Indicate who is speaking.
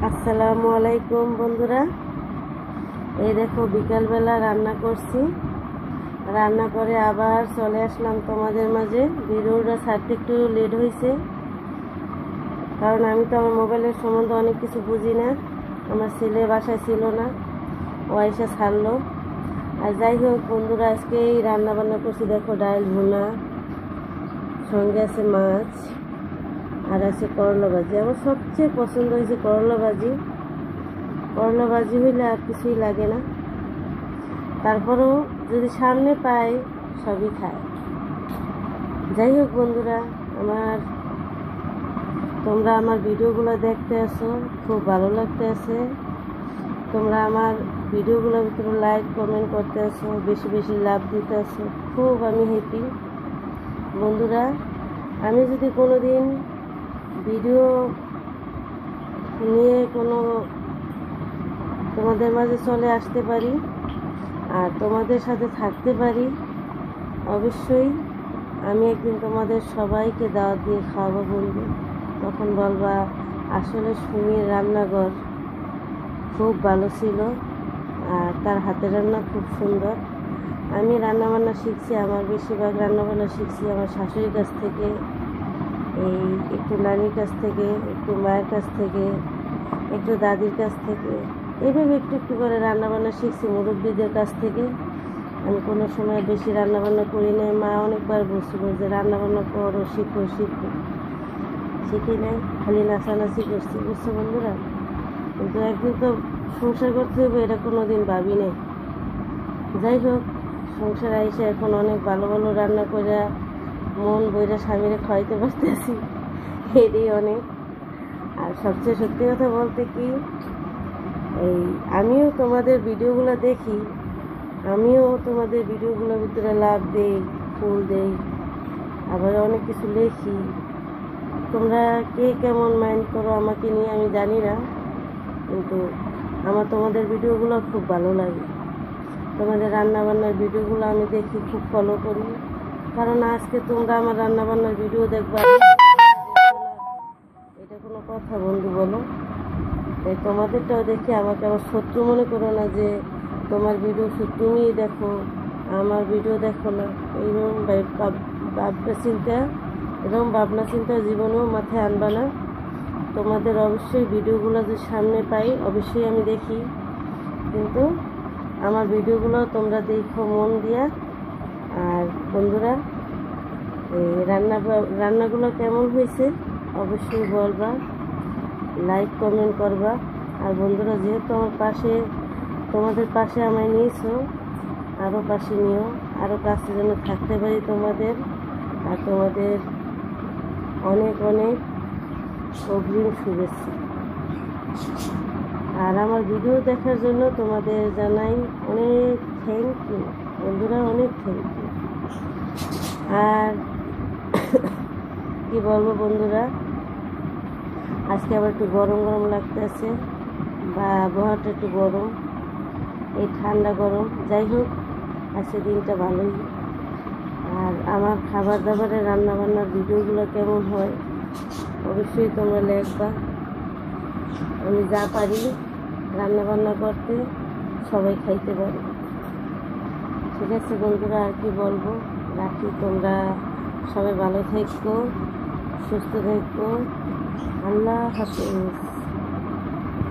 Speaker 1: আসসালামু আলাইকুম বন্ধুরা। এই দেখো বিকালবেলা রান্না করছি, রান্না করে আবার চলে আসলাম তোমাদের মাঝে। ভিডিওটা ছাড়তে একটু লেট হয়েছে, কারণ আমি তো আমার মোবাইলের সম্বন্ধে অনেক কিছু বুঝি না। আমার ছেলে বাসায় ছিল না, ও এসে ছাড়লো। আর যাই হোক বন্ধুরা, আজকে এই রান্না বান্না করছি। দেখো ডাল ভুনা, সঙ্গে আছে মাছ, আর আছে করলা ভাজি। আমার সবচেয়ে পছন্দ হয়েছে করলা ভাজি। করলা ভাজি হইলে আর কিছুই লাগে না, তারপরেও যদি সামনে পাই সবই খায়। যাই হোক বন্ধুরা, তোমরা আমার ভিডিওগুলো দেখতে আসো, খুব ভালো লাগতে আছে। তোমরা আমার ভিডিওগুলোর ভিতরে লাইক কমেন্ট করতে আসো, বেশি বেশি লাভ দিতে আসো, খুব আমি হ্যাপি বন্ধুরা। আমি যদি কোনো দিন ভিডিও নিয়ে তোমাদের মাঝে চলে আসতে পারি আর তোমাদের সাথে থাকতে পারি, অবশ্যই আমি একদিন তোমাদের সবাইকে দাওয়াত দিয়ে খাওয়াবো বলবো। তখন বলবা আসলে সুমির রান্নাঘর খুব ভালো ছিল, আর তার হাতের রান্না খুব সুন্দর। আমি রান্নাবান্না শিখছি, আমার বেশিরভাগ রান্নাবান্না শিখছি আমার শাশুড়ির কাছ থেকে, এই একটু নানির কাছ থেকে, একটু মায়ের কাছ থেকে, একটু দাদির কাছ থেকে, এইভাবে একটু একটু করে রান্নাবান্না শিখছি মুরব্বীদের কাছ থেকে। আমি কোনো সময় বেশি রান্নাবান্না করি নাই। মা অনেকবার বলছিল যে রান্নাবান্না করো, শিখো শিখো, শিখি নাই, খালি নাচানাচি করছি, বুঝছো বন্ধুরা। কিন্তু একদিন তো সংসার করতে হবে, এটা কোনো দিন ভাবি নাই। যাই হোক, সংসার আইসে এখন অনেক ভালো ভালো রান্না করে মন বইরা স্বামীরে খাওয়াইতে পারতেছি, এটাই অনেক। আর সবচেয়ে সত্যি কথা বলতে কি, আমিও তোমাদের ভিডিওগুলো দেখি, আমিও তোমাদের ভিডিওগুলোর ভিতরে লাভ দেই, ফুল দেই, আবার অনেক কিছু লেখি। তোমরা কে কেমন মাইন্ড করো আমাকে নিয়ে আমি জানি না, কিন্তু আমার তোমাদের ভিডিওগুলো খুব ভালো লাগে। তোমাদের রান্নাবান্নার ভিডিওগুলো আমি দেখি, খুব ফলো করি। কারণ আজকে তোমরা আমার রান্নাবান্নার ভিডিও দেখবা, এটা কোনো কথা বন্ধু বলো? তাই তোমাদেরটাও দেখি, আমাকে আবার শত্রু মনে করো না যে তোমার ভিডিও শুধু তুমিই দেখো, আমার ভিডিও দেখো না। এইরকম ভাবনা চিন্তা জীবনেও মাথায় আনবা না। তোমাদের অবশ্যই ভিডিওগুলো যদি সামনে পাই অবশ্যই আমি দেখি, কিন্তু আমার ভিডিওগুলো তোমরা দেখো মন দিয়া। আর বন্ধুরা, এই রান্নাগুলো কেমন হয়েছে অবশ্যই বলবা, লাইক কমেন্ট করবা। আর বন্ধুরা, যেহেতু তোমাদের পাশে আমায় নিয়েছো, আরও পাশে নিও, আরও কাছে যেন থাকতে পারি তোমাদের। আর তোমাদের অনেক অনেক অগ্রিম শুভেচ্ছা। আর আমার ভিডিও দেখার জন্য তোমাদের জানাই অনেক থ্যাংক ইউ বন্ধুরা, অনেক থ্যাংক ইউ। আর কি বলবো বন্ধুরা, আজকে আবার একটু গরম গরম লাগতেছে, বা আবহাওয়াটা একটু গরম, এই ঠান্ডা গরম। যাই হোক, আজকে দিনটা ভালোই। আর আমার খাবার দাবারের রান্নাবান্নার ভিডিওগুলো কেমন হয় অবশ্যই তোমরা লিখবা। আমি যা পারি রান্নাবান্না করতে সবাই খাইতে পারি। ঠিক আছে বন্ধুরা, আর কি বলবো, রাখি। তোমরা সবাই ভালো থেকো, সুস্থ থেকো। আল্লাহ হাফেজ।